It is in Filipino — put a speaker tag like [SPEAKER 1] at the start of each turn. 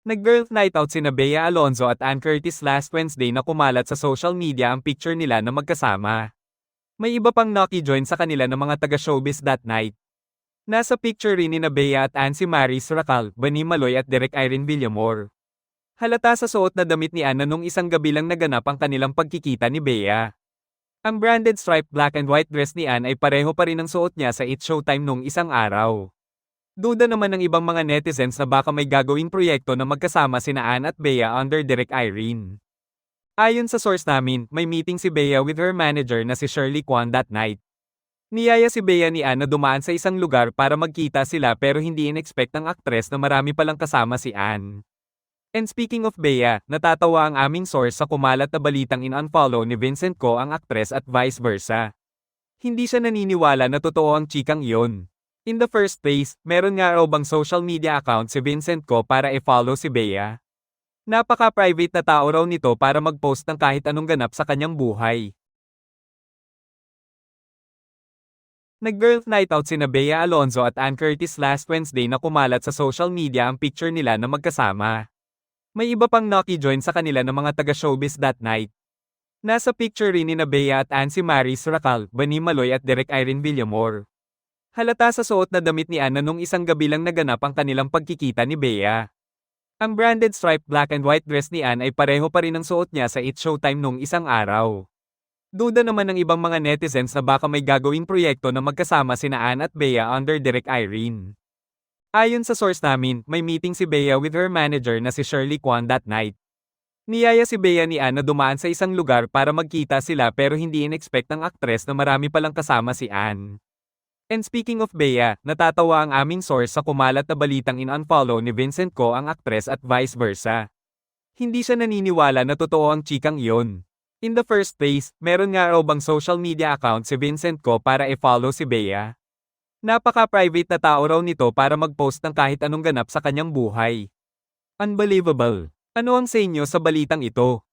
[SPEAKER 1] Nag-girls night out sina Bea Alonzo at Ann Curtis last Wednesday na kumalat sa social media ang picture nila na magkasama. May iba pang naki-join sa kanila ng mga taga-showbiz that night. Nasa picture rin ni Bea at Ann si Maris Racal, Bani Maloy at Derek Irene Villamor. Halata sa suot na damit ni Ann na nung isang gabi lang naganap ang kanilang pagkikita ni Bea. Ang branded striped black and white dress ni Ann ay pareho pa rin ang suot niya sa It's Showtime nung isang araw. Duda naman ng ibang mga netizens na baka may gagawing proyekto na magkasama sina Ann at Bea under Derek Irene. Ayon sa source namin, may meeting si Bea with her manager na si Shirley Kwan that night. Niyaya si Bea ni Ann na dumaan sa isang lugar para magkita sila pero hindi in-expect ng aktres na marami palang kasama si Ann. And speaking of Bea, natatawa ang aming source sa kumalat na balitang in-unfollow ni Vincent Ko ang aktres at vice versa. Hindi siya naniniwala na totoo ang chikang iyon. In the first place, meron nga raw bang social media account si Vincent Ko para i-follow si Bea? Napaka-private na tao raw nito para mag-post ng kahit anong ganap sa kanyang buhay. Nag-girls night out sina Bea Alonzo at Ann Curtis last Wednesday na kumalat sa social media ang picture nila na magkasama. May iba pang naki-join sa kanila ng mga taga-showbiz that night. Nasa picture rin ni Bea at Ann si Maris Racal, Bani Maloy at Derek Irene Villamor. Halata sa suot na damit ni Ann na nung isang gabi lang naganap ang kanilang pagkikita ni Bea. Ang branded striped black and white dress ni Ann ay pareho pa rin ang suot niya sa It's Showtime nung isang araw. Duda naman ng ibang mga netizens na baka may gagawing proyekto na magkasama sina Ann at Bea under Derek Irene. Ayon sa source namin, may meeting si Bea with her manager na si Shirley Kwan that night. Niyaya si Bea ni Ann na dumaan sa isang lugar para magkita sila pero hindi in-expect ng aktres na marami palang kasama si Ann. And speaking of Bea, natatawa ang aming source sa kumalat na balitang in-unfollow ni Vincent Ko ang aktres at vice versa. Hindi siya naniniwala na totoo ang chikang iyon. In the first place, meron nga raw bang social media account si Vincent Ko para i-follow si Bea? Napaka-private na tao raw nito para mag-post ng kahit anong ganap sa kanyang buhay. Unbelievable. Ano ang sa inyo sa balitang ito?